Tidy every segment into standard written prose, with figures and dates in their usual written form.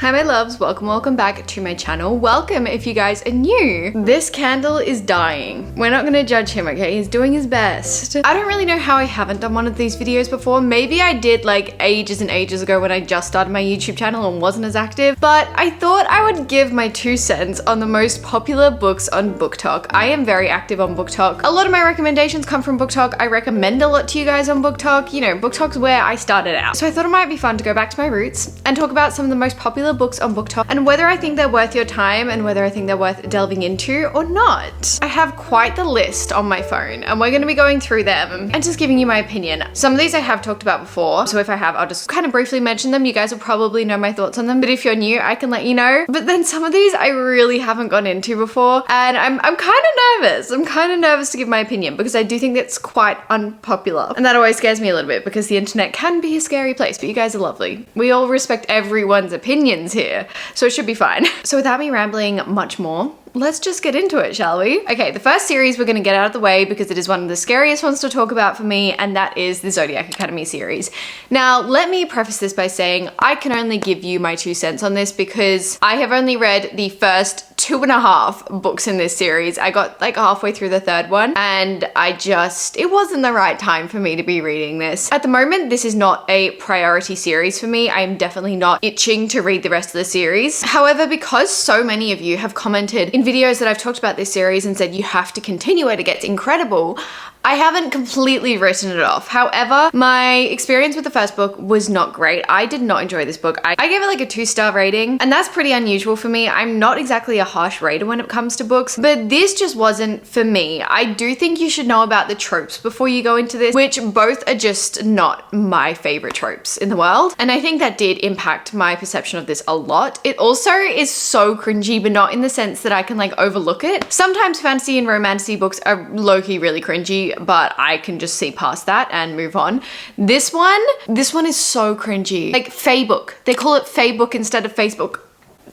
Hi my loves, welcome back to my channel. Welcome if you guys are new. This candle is dying. We're not gonna judge him, okay? He's doing his best. I don't really know how I haven't done one of these videos before. Maybe I did like ages and ages ago when I just started my YouTube channel and wasn't as active, but I thought I would give my 2 cents on the most popular books on BookTok. I am very active on BookTok. A lot of my recommendations come from BookTok. I recommend a lot to you guys on BookTok. You know, BookTok's where I started out. So I thought it might be fun to go back to my roots and talk about some of the most popular books on BookTok and whether I think they're worth your time and whether I think they're worth delving into or not. I have quite the list on my phone and we're going to be going through them and just giving you my opinion. Some of these I have talked about before, so if I have, I'll just kind of briefly mention them. You guys will probably know my thoughts on them, but if you're new, I can let you know. But then some of these I really haven't gone into before and I'm kind of nervous. I'm kind of nervous to give my opinion because I do think that's quite unpopular. And that always scares me a little bit because the internet can be a scary place, but you guys are lovely. We all respect everyone's opinions here, so it should be fine. So without me rambling much more, let's just get into it, shall we? Okay, the first series we're gonna get out of the way because it is one of the scariest ones to talk about for me, and that is the Zodiac Academy series. Now, let me preface this by saying I can only give you my 2 cents on this because I have only read the first 2.5 books in this series. I got like halfway through the 3rd one and it wasn't the right time for me to be reading this. At the moment, this is not a priority series for me. I am definitely not itching to read the rest of the series. However, because so many of you have commented in videos that I've talked about this series and said you have to continue it, it gets incredible, I haven't completely written it off. However, my experience with the first book was not great. I did not enjoy this book. I gave it like a 2-star rating, and that's pretty unusual for me. I'm not exactly a harsh rater when it comes to books, but this just wasn't for me. I do think you should know about the tropes before you go into this, which both are just not my favorite tropes in the world. And I think that did impact my perception of this a lot. It also is so cringy, but not in the sense that I can like overlook it. Sometimes fantasy and romantasy books are low-key really cringy, but I can just see past that and move on. This one is so cringy. Like Fae book. They call it Fae book instead of Facebook.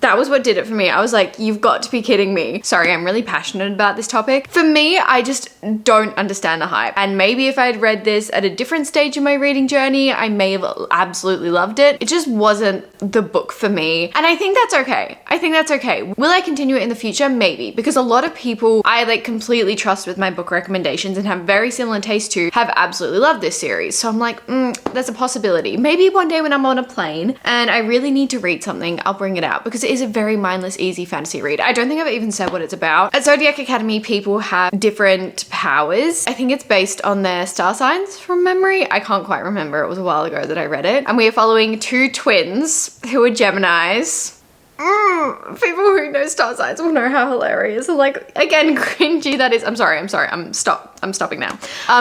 That was what did it for me. I was like, you've got to be kidding me. Sorry, I'm really passionate about this topic. For me, I just don't understand the hype. And maybe if I had read this at a different stage in my reading journey, I may have absolutely loved it. It just wasn't the book for me. And I think that's okay. I think that's okay. Will I continue it in the future? Maybe. Because a lot of people I like completely trust with my book recommendations and have very similar taste to have absolutely loved this series. So I'm like, that's a possibility. Maybe one day when I'm on a plane and I really need to read something, I'll bring it out because it is a very mindless, easy fantasy read. I don't think I've even said what it's about. At Zodiac Academy, people have different powers. I think it's based on their star signs from memory. I can't quite remember. It was a while ago that I read it. And we are following 2 twins who are Geminis. People who know star signs will know how hilarious and like, again, cringy that is. I'm sorry, I'm stopping now.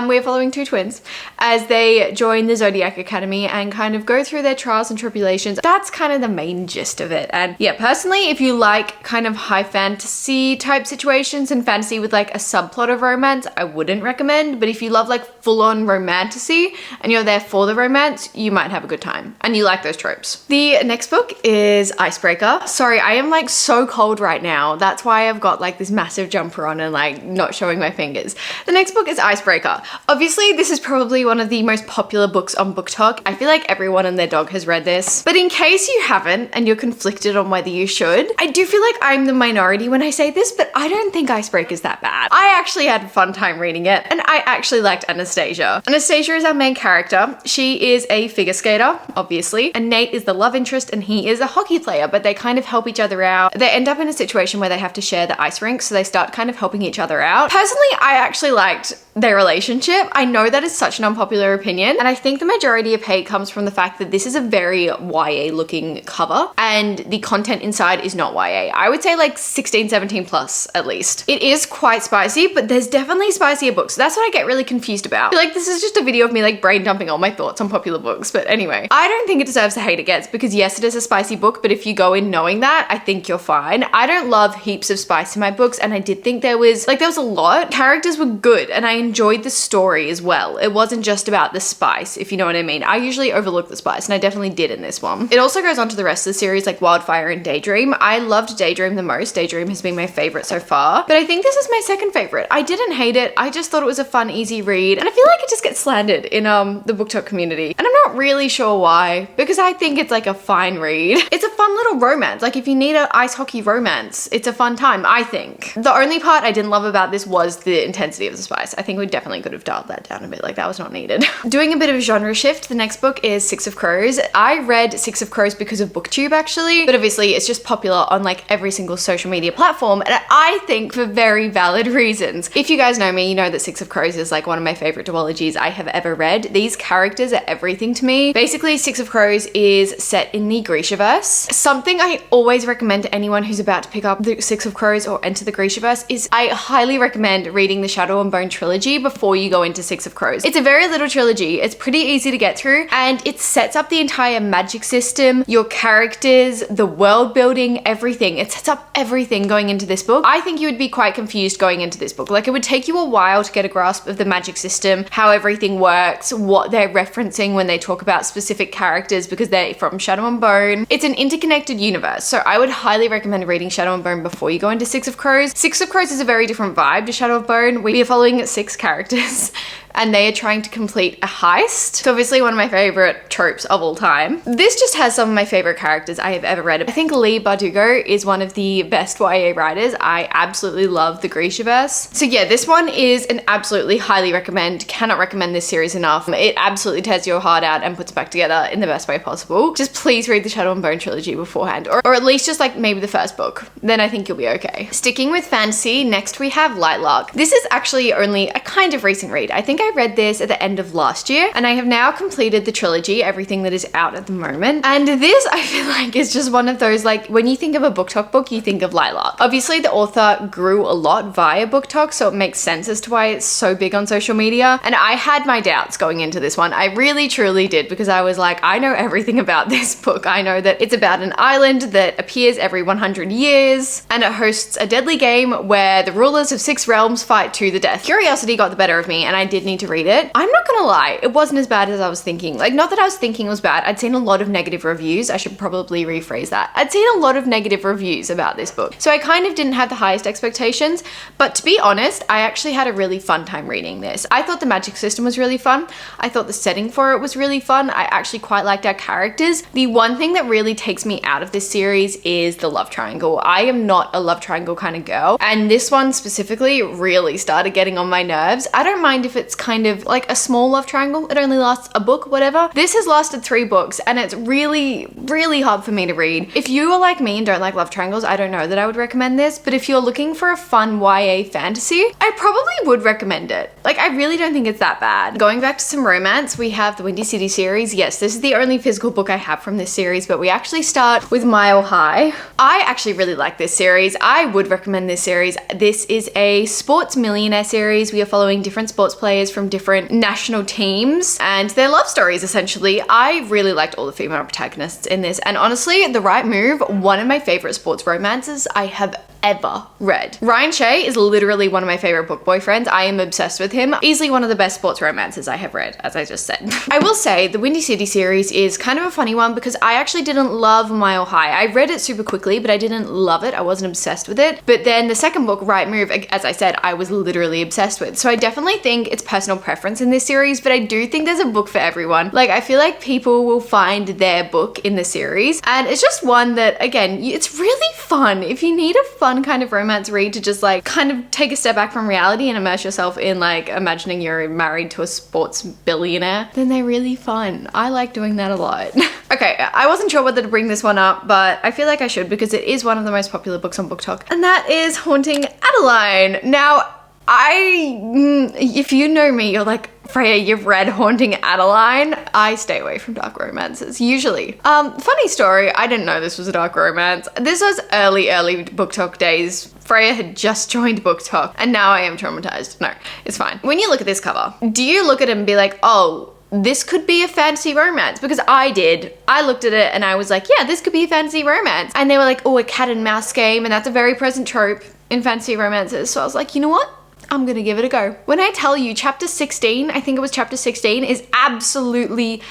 We're following 2 twins as they join the Zodiac Academy and kind of go through their trials and tribulations. That's kind of the main gist of it. And yeah, personally, if you like kind of high fantasy type situations and fantasy with like a subplot of romance, I wouldn't recommend. But if you love like full-on romantasy and you're there for the romance, you might have a good time and you like those tropes. The next book is Icebreaker. Sorry, I am like so cold right now. That's why I've got like this massive jumper on and like not showing my fingers. The next book is Icebreaker. Obviously, this is probably one of the most popular books on BookTok. I feel like everyone and their dog has read this. But in case you haven't and you're conflicted on whether you should, I do feel like I'm the minority when I say this, but I don't think Icebreaker is that bad. I actually had a fun time reading it and I actually liked Anastasia. Anastasia is our main character. She is a figure skater, obviously, and Nate is the love interest and he is a hockey player, but they kind of help each other out. They end up in a situation where they have to share the ice rink, so they start kind of helping each other out. Personally, I actually liked their relationship. I know that is such an unpopular opinion, and I think the majority of hate comes from the fact that this is a very YA looking cover and the content inside is not YA. I would say like 16, 17 plus at least. It is quite spicy, but there's definitely spicier books. That's what I get really confused about. I feel like this is just a video of me like brain dumping all my thoughts on popular books, but anyway. I don't think it deserves the hate it gets because yes, it is a spicy book, but if you go in knowing that, I think you're fine. I don't love heaps of spice in my books, and I did think there was a lot. Characters were good. good and I enjoyed the story as well. It wasn't just about the spice, if you know what I mean. I usually overlook the spice and I definitely did in this one. It also goes on to the rest of the series like Wildfire and Daydream. I loved Daydream the most. Daydream has been my favorite so far, but I think this is my second favorite. I didn't hate it. I just thought it was a fun, easy read, and I feel like it just gets slandered in the BookTok community, and I'm not really sure why, because I think it's like a fine read. It's a fun little romance. Like if you need an ice hockey romance, it's a fun time, I think. The only part I didn't love about this was the intensity of the spice. I think we definitely could have dialed that down a bit. Like that was not needed. Doing a bit of a genre shift, the next book is Six of Crows. I read Six of Crows because of BookTube actually, but obviously it's just popular on like every single social media platform, and I think for very valid reasons. If you guys know me, you know that Six of Crows is like one of my favorite duologies I have ever read. These characters are everything to me. Basically, Six of Crows is set in the Grishaverse. Something I always recommend to anyone who's about to pick up the Six of Crows or enter the Grishaverse is I highly recommend reading the Shadow and Bone trilogy before you go into Six of Crows. It's a very little trilogy. It's pretty easy to get through, and it sets up the entire magic system, your characters, the world building, everything. It sets up everything going into this book. I think you would be quite confused going into this book. Like it would take you a while to get a grasp of the magic system, how everything works, what they're referencing when they talk about specific characters because they're from Shadow and Bone. It's an interconnected universe, so I would highly recommend reading Shadow and Bone before you go into Six of Crows. Six of Crows is a very different vibe to Shadow of Bone. We are following 6 characters and they are trying to complete a heist. It's obviously one of my favorite tropes of all time. This just has some of my favorite characters I have ever read. I think Leigh Bardugo is one of the best YA writers. I absolutely love the Grishaverse. So yeah, this one is an absolutely highly recommend. Cannot recommend this series enough. It absolutely tears your heart out and puts it back together in the best way possible. Just please read the Shadow and Bone trilogy beforehand, or at least just like maybe the first book. Then I think you'll be okay. Sticking with fantasy, next we have Lightlark. This is actually only a kind of recent read. I think I read this at the end of last year, and I have now completed the trilogy, everything that is out at the moment. And this, I feel like, is just one of those, like, when you think of a BookTok book, you think of Lightlark. Obviously, the author grew a lot via BookTok, so it makes sense as to why it's so big on social media. And I had my doubts going into this one. I really, truly did, because I was like, I know everything about this book. I know that it's about an island that appears every 100 years, and it hosts a deadly game where the rulers of 6 realms fight to the death. Curiosity got the better of me, and I did need to read it. I'm not gonna lie, it wasn't as bad as I was thinking. Like, not that I was thinking it was bad. I'd seen a lot of negative reviews. I should probably rephrase that. I'd seen a lot of negative reviews about this book, so I kind of didn't have the highest expectations, but to be honest, I actually had a really fun time reading this. I thought the magic system was really fun. I thought the setting for it was really fun. I actually quite liked our characters. The one thing that really takes me out of this series is the love triangle. I am not a love triangle kind of girl, and this one specifically really started getting on my nerves. I don't mind if it's kind of like a small love triangle. It only lasts a book, whatever. This has lasted 3 books, and it's really, really hard for me to read. If you are like me and don't like love triangles, I don't know that I would recommend this, but if you're looking for a fun YA fantasy, I probably would recommend it. Like, I really don't think it's that bad. Going back to some romance, we have the Windy City series. Yes, this is the only physical book I have from this series, but we actually start with Mile High. I actually really like this series. I would recommend this series. This is a sports millionaire series. We are following different sports players from different national teams and their love stories, essentially. I really liked all the female protagonists in this, and honestly, The Right Move, one of my favorite sports romances I have ever read. Ryan Shea is literally one of my favorite book boyfriends. I am obsessed with him. Easily one of the best sports romances I have read, as I just said. I will say the Windy City series is kind of a funny one because I actually didn't love Mile High. I read it super quickly, but I didn't love it. I wasn't obsessed with it. But then the second book, Right Move, as I said, I was literally obsessed with. So I definitely think it's personal preference in this series, but I do think there's a book for everyone. Like, I feel like people will find their book in the series, and it's just one that, again, it's really fun. If you need a fun kind of romance read to just like kind of take a step back from reality and immerse yourself in like imagining you're married to a sports billionaire, then they're really fun. I like doing that a lot. Okay, I wasn't sure whether to bring this one up, but I feel like I should because it is one of the most popular books on BookTok, and that is Haunting Adeline. Now, if you know me, you're like, Freya, you've read Haunting Adeline. I stay away from dark romances, usually. Funny story, I didn't know this was a dark romance. This was early BookTok days. Freya had just joined BookTok, and now I am traumatized. No, it's fine. When you look at this cover, do you look at it and be like, oh, this could be a fantasy romance? Because I did. I looked at it and I was like, yeah, this could be a fantasy romance. And they were like, oh, a cat and mouse game, and that's a very present trope in fantasy romances. So I was like, you know what? I'm gonna give it a go. When I tell you chapter 16, I think it was chapter 16, is absolutely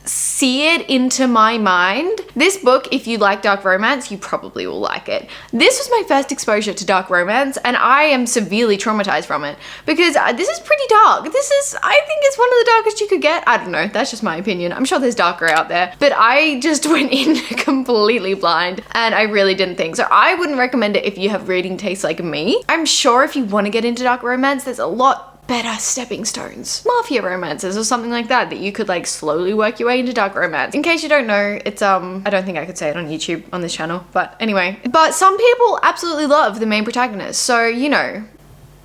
seared into my mind. This book, if you like dark romance, you probably will like it. This was my first exposure to dark romance, and I am severely traumatized from it because this is pretty dark. This is, I think it's one of the darkest you could get. I don't know, that's just my opinion. I'm sure there's darker out there, but I just went in completely blind and I really didn't think. So I wouldn't recommend it if you have reading tastes like me. I'm sure if you want to get into dark romance, there's a lot better stepping stones, mafia romances or something like that you could like slowly work your way into dark romance. In case you don't know, it's I don't think I could say it on YouTube on this channel, but anyway. But some people absolutely love the main protagonist, so you know,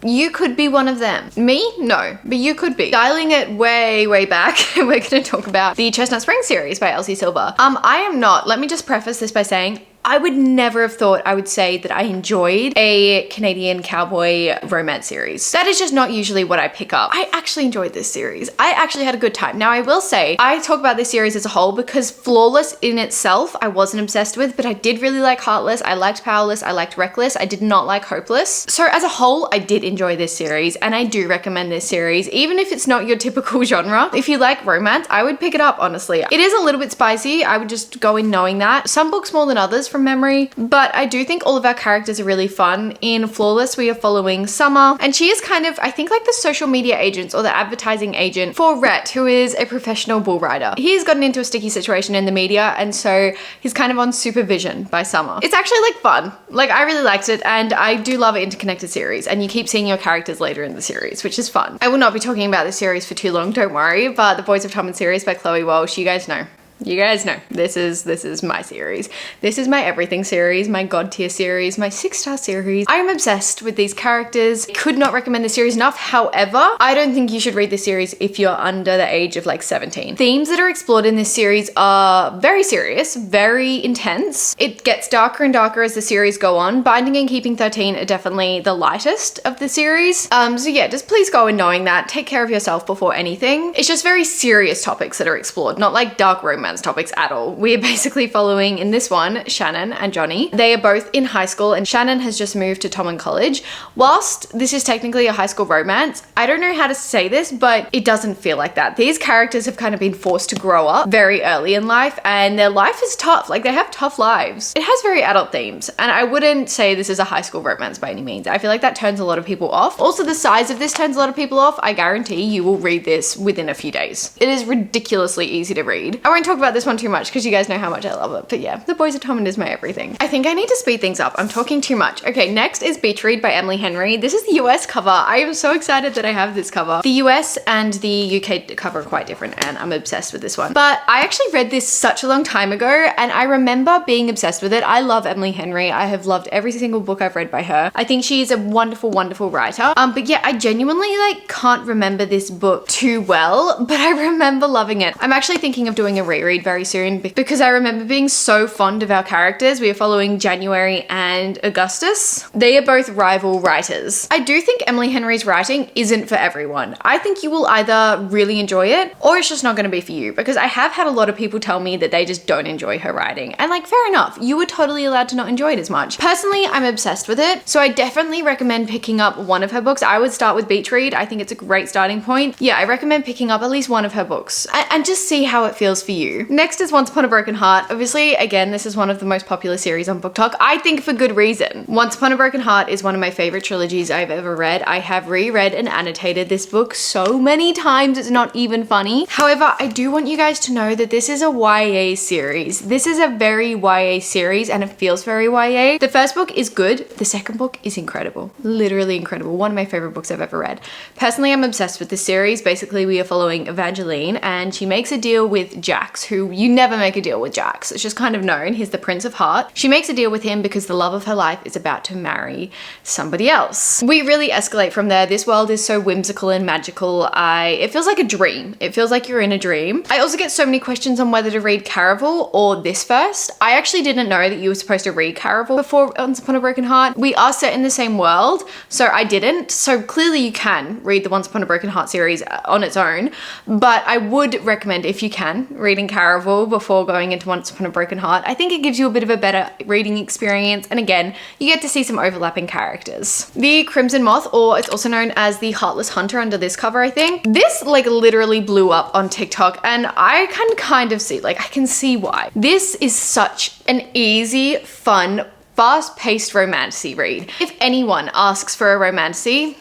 you could be one of them. Me? No, but you could be. Dialing it way back, we're gonna talk about the Chestnut Spring series by Elsie Silver. I am not, let me just preface this by saying, I would never have thought I would say that I enjoyed a Canadian cowboy romance series. That is just not usually what I pick up. I actually enjoyed this series. I actually had a good time. Now I will say, I talk about this series as a whole because Flawless in itself, I wasn't obsessed with, but I did really like Heartless, I liked Powerless, I liked Reckless, I did not like Hopeless. So as a whole, I did enjoy this series and I do recommend this series, even if it's not your typical genre. If you like romance, I would pick it up, honestly. It is a little bit spicy. I would just go in knowing that. Some books more than others from memory, but I do think all of our characters are really fun. In Flawless, we are following Summer, and she is kind of, I think, like the social media agent or the advertising agent for Rhett, who is a professional bull rider. He's gotten into a sticky situation in the media, and so he's kind of on supervision by Summer. It's actually like fun. Like, I really liked it, and I do love an interconnected series, and you keep seeing your characters later in the series, which is fun. I will not be talking about this series for too long, don't worry, but The Boys of Tom and series by Chloe Walsh, you guys know. You guys know, this is my series. This is my everything series, my god tier series, my 6-star series. I am obsessed with these characters. Could not recommend this series enough. However, I don't think you should read this series if you're under the age of like 17. Themes that are explored in this series are very serious, very intense. It gets darker and darker as the series go on. Binding and Keeping 13 are definitely the lightest of the series. So yeah, just please go in knowing that. Take care of yourself before anything. It's just very serious topics that are explored, not like dark romance topics at all. We're basically following, in this one, Shannon and Johnny. They are both in high school and Shannon has just moved to Tom and College. Whilst this is technically a high school romance, I don't know how to say this, but it doesn't feel like that. These characters have kind of been forced to grow up very early in life and their life is tough. Like, they have tough lives. It has very adult themes and I wouldn't say this is a high school romance by any means. I feel like that turns a lot of people off. Also, the size of this turns a lot of people off. I guarantee you will read this within a few days. It is ridiculously easy to read. I won't talk about this one too much because you guys know how much I love it, but yeah, The Boys of Tom is my everything. I think I need to speed things up. I'm talking too much. Okay, next is Beach Read by Emily Henry. This is the US cover. I am so excited that I have this cover. The US and the UK cover are quite different and I'm obsessed with this one. But I actually read this such a long time ago and I remember being obsessed with it. I love Emily Henry. I have loved every single book I've read by her. I think she is a wonderful, wonderful writer. But yeah, I genuinely like can't remember this book too well, but I remember loving it. I'm actually thinking of doing a reread very soon because I remember being so fond of our characters. We are following January and Augustus. They are both rival writers. I do think Emily Henry's writing isn't for everyone. I think you will either really enjoy it or it's just not going to be for you, because I have had a lot of people tell me that they just don't enjoy her writing. And like, fair enough, you were totally allowed to not enjoy it as much. Personally, I'm obsessed with it, so I definitely recommend picking up one of her books. I would start with Beach Read. I think it's a great starting point. Yeah, I recommend picking up at least one of her books and just see how it feels for you. Next is Once Upon a Broken Heart. Obviously, again, this is one of the most popular series on BookTok. I think for good reason. Once Upon a Broken Heart is one of my favorite trilogies I've ever read. I have reread and annotated this book so many times, it's not even funny. However, I do want you guys to know that this is a YA series. This is a very YA series and it feels very YA. The first book is good. The second book is incredible. Literally incredible. One of my favorite books I've ever read. Personally, I'm obsessed with this series. Basically, we are following Evangeline and she makes a deal with Jax, who you never make a deal with Jax. It's just kind of known. He's the Prince of Heart. She makes a deal with him because the love of her life is about to marry somebody else. We really escalate from there. This world is so whimsical and magical. It feels like a dream. It feels like you're in a dream. I also get so many questions on whether to read Caraval or this first. I actually didn't know that you were supposed to read Caraval before Once Upon a Broken Heart. We are set in the same world, so I didn't. So clearly you can read the Once Upon a Broken Heart series on its own, but I would recommend, if you can, reading Caraval before going into Once Upon a Broken Heart, I think it gives you a bit of a better reading experience. And again, you get to see some overlapping characters. The Crimson Moth, or it's also known as the Heartless Hunter under this cover, I think. This like literally blew up on TikTok, and I can kind of see, like I can see why. This is such an easy, fun, fast-paced romantasy read. If anyone asks for a romantasy,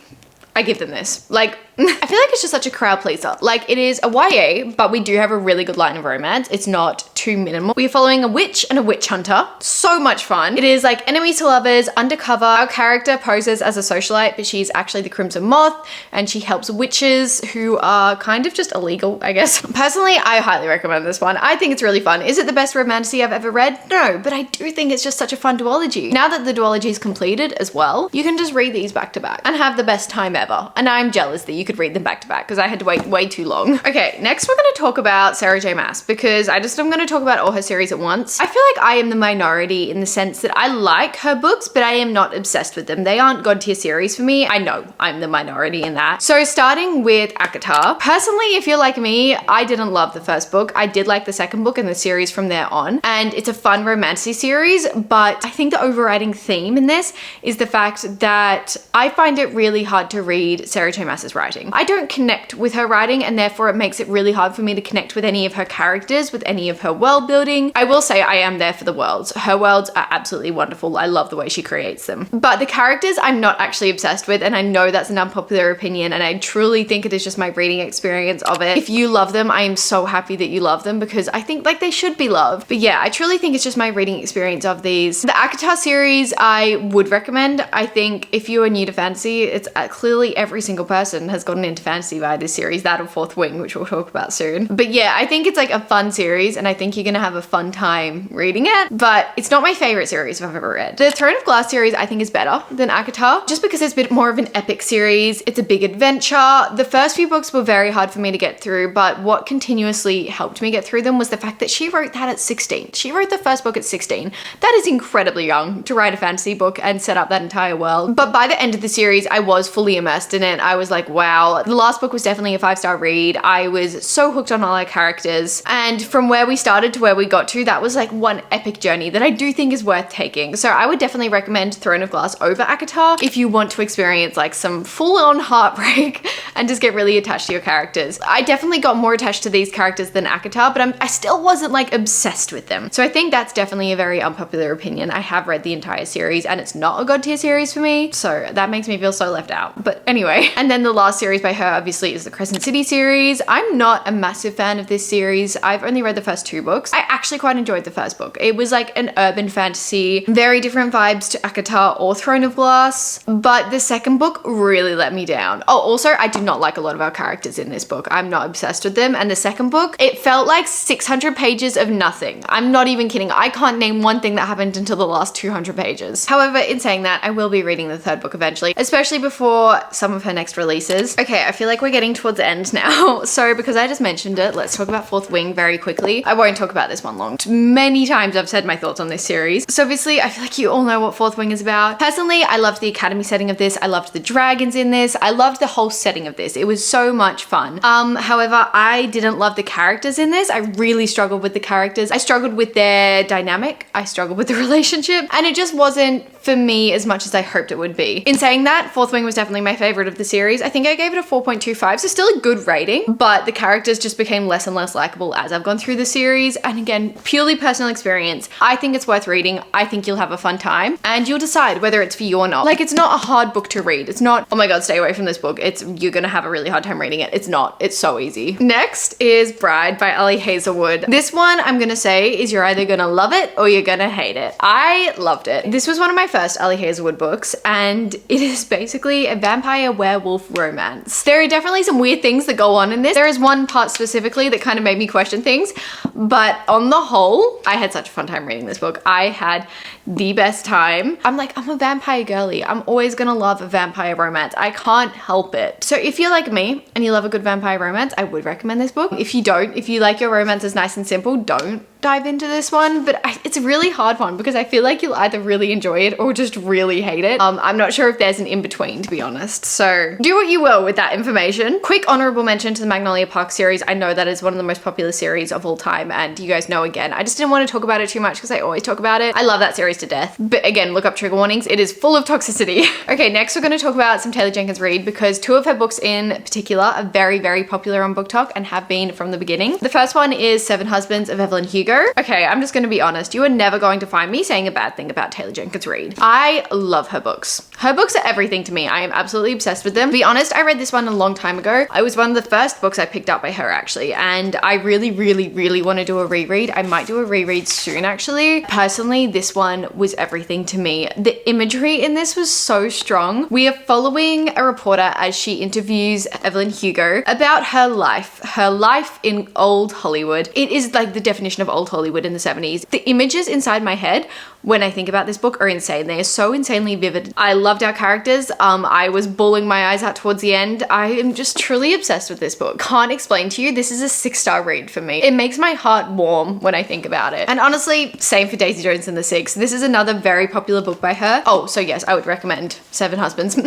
I give them this. Like, I feel like it's just such a crowd pleaser. Like, it is a YA, but we do have a really good line of romance. It's not too minimal. We're following a witch and a witch hunter. So much fun. It is like enemies to lovers, undercover. Our character poses as a socialite, but she's actually the Crimson Moth, and she helps witches who are kind of just illegal, I guess. Personally, I highly recommend this one. I think it's really fun. Is it the best romantasy I've ever read? No, but I do think it's just such a fun duology. Now that the duology is completed as well, you can just read these back to back and have the best time ever. And I'm jealous that you could read them back to back because I had to wait way too long. Okay, next we're going to talk about Sarah J Maas, because I'm going to talk about all her series at once. I feel like I am the minority in the sense that I like her books, but I am not obsessed with them. They aren't god tier series for me. I know I'm the minority in that. So starting with ACOTAR, personally, if you're like me, I didn't love the first book. I did like the second book and the series from there on, and it's a fun romantasy series, but I think the overriding theme in this is the fact that I find it really hard to read Sarah J Maas's writing. I don't connect with her writing, and therefore it makes it really hard for me to connect with any of her characters, with any of her world building. I will say I am there for the worlds. Her worlds are absolutely wonderful. I love the way she creates them. But the characters I'm not actually obsessed with, and I know that's an unpopular opinion, and I truly think it is just my reading experience of it. If you love them, I am so happy that you love them, because I think like they should be loved. But yeah, I truly think it's just my reading experience of these. The ACOTAR series I would recommend. I think if you are new to fantasy, it's clearly every single person has gotten into fantasy by this series, that or Fourth Wing, which we'll talk about soon. But yeah, I think it's like a fun series, and I think you're gonna have a fun time reading it, but it's not my favorite series I've ever read. The Throne of Glass series I think is better than ACOTAR, just because it's a bit more of an epic series. It's a big adventure. The first few books were very hard for me to get through, but what continuously helped me get through them was the fact that she wrote that at 16. She wrote the first book at 16. That is incredibly young to write a fantasy book and set up that entire world. But by the end of the series, I was fully immersed in it. I was like, wow. The last book was definitely a 5-star read. I was so hooked on all our characters, and from where we started to where we got to, that was like one epic journey that I do think is worth taking. So I would definitely recommend Throne of Glass over ACOTAR if you want to experience like some full-on heartbreak and just get really attached to your characters. I definitely got more attached to these characters than ACOTAR, but I still wasn't like obsessed with them. So I think that's definitely a very unpopular opinion. I have read the entire series, and it's not a god tier series for me, so that makes me feel so left out. But anyway, and then the last series by her obviously is the Crescent City series. I'm not a massive fan of this series. I've only read the first 2 books. I actually quite enjoyed the first book. It was like an urban fantasy, very different vibes to ACOTAR or Throne of Glass, but the second book really let me down. Oh, also, I do not like a lot of our characters in this book. I'm not obsessed with them, and the second book, it felt like 600 pages of nothing. I'm not even kidding. I can't name one thing that happened until the last 200 pages. However, in saying that, I will be reading the third book eventually, especially before some of her next releases. Okay, I feel like we're getting towards the end now. So because I just mentioned it, let's talk about Fourth Wing very quickly. I won't talk about this one long. Many times I've said my thoughts on this series. So obviously, I feel like you all know what Fourth Wing is about. Personally, I loved the academy setting of this. I loved the dragons in this. I loved the whole setting of this. It was so much fun. However, I didn't love the characters in this. I really struggled with the characters. I struggled with their dynamic. I struggled with the relationship, and it just wasn't for me as much as I hoped it would be. In saying that, Fourth Wing was definitely my favorite of the series. I think I gave it a 4.25, so still a good rating, but the characters just became less and less likable as I've gone through the series. And again, purely personal experience. I think it's worth reading. I think you'll have a fun time, and you'll decide whether it's for you or not. Like, it's not a hard book to read. It's not, oh my god, stay away from this book. You're gonna have a really hard time reading it. It's not. It's so easy. Next is Bride by Ali Hazelwood. This one, I'm gonna say, is you're either gonna love it or you're gonna hate it. I loved it. This was one of my first Ali Hazelwood books, and it is basically a vampire werewolf romance. There are definitely some weird things that go on in this. There is one part specifically that kind of made me question things, but on the whole, I had such a fun time reading this book. I had the best time. I'm a vampire girly. I'm always gonna love a vampire romance. I can't help it. So if you're like me and you love a good vampire romance, I would recommend this book. If you don't, if you like your romances nice and simple, don't dive into this one, but it's a really hard one because I feel like you'll either really enjoy it or just really hate it. I'm not sure if there's an in-between, to be honest. So do what you will with that information. Quick honorable mention to the Magnolia Park series. I know that is one of the most popular series of all time, and you guys know, again, I just didn't want to talk about it too much because I always talk about it. I love that series to death. But again, look up trigger warnings. It is full of toxicity. Okay, next we're going to talk about some Taylor Jenkins Reid because two of her books in particular are very, very popular on BookTok and have been from the beginning. The first one is Seven Husbands of Evelyn Hugo. Okay, I'm just going to be honest. You are never going to find me saying a bad thing about Taylor Jenkins Reid. I love her books. Her books are everything to me. I am absolutely obsessed with them. To be honest, I read this one a long time ago. It was one of the first books I picked up by her actually, and I really, really, really want to do a reread. I might do a reread soon actually. Personally, this one was everything to me. The imagery in this was so strong. We are following a reporter as she interviews Evelyn Hugo about her life in old Hollywood. It is like the definition of old Hollywood in the 70s. The images inside my head when I think about this book are insane. They are so insanely vivid. I loved our characters. I was bawling my eyes out towards the end. I am just truly obsessed with this book. Can't explain to you. This is a 6-star read for me. It makes my heart warm when I think about it. And honestly, same for Daisy Jones and the Six. This is another very popular book by her. Oh, so yes, I would recommend Seven Husbands.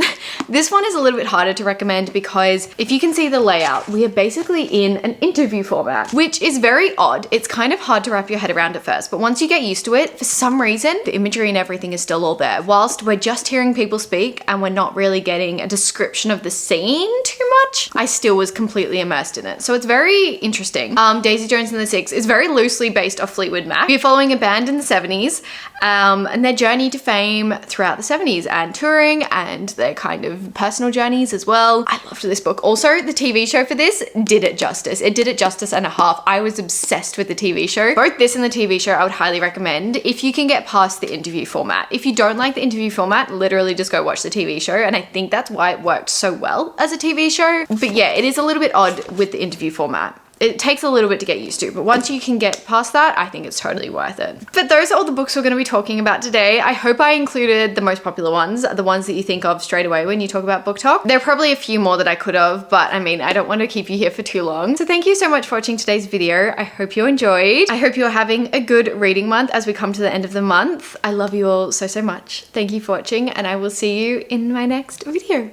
This one is a little bit harder to recommend because if you can see the layout, we are basically in an interview format, which is very odd. It's kind of hard to wrap your head around at first, but once you get used to it, for some reason, the imagery and everything is still all there. Whilst we're just hearing people speak and we're not really getting a description of the scene too much, I still was completely immersed in it. So it's very interesting. Daisy Jones and the Six is very loosely based off Fleetwood Mac. We're following a band in the 70s and their journey to fame throughout the 70s and touring and their kind of personal journeys as well. I loved this book. Also, the TV show for this did it justice. It did it justice and a half. I was obsessed with the TV show. Both this and the TV show I would highly recommend if you can get past the interview format. If you don't like the interview format, literally just go watch the TV show, and I think that's why it worked so well as a TV show. But yeah, it is a little bit odd with the interview format. It takes a little bit to get used to, but once you can get past that, I think it's totally worth it. But those are all the books we're going to be talking about today. I hope I included the most popular ones, the ones that you think of straight away when you talk about BookTok. There are probably a few more that I could have, but I mean, I don't want to keep you here for too long. So thank you so much for watching today's video. I hope you enjoyed. I hope you're having a good reading month as we come to the end of the month. I love you all so, so much. Thank you for watching, and I will see you in my next video.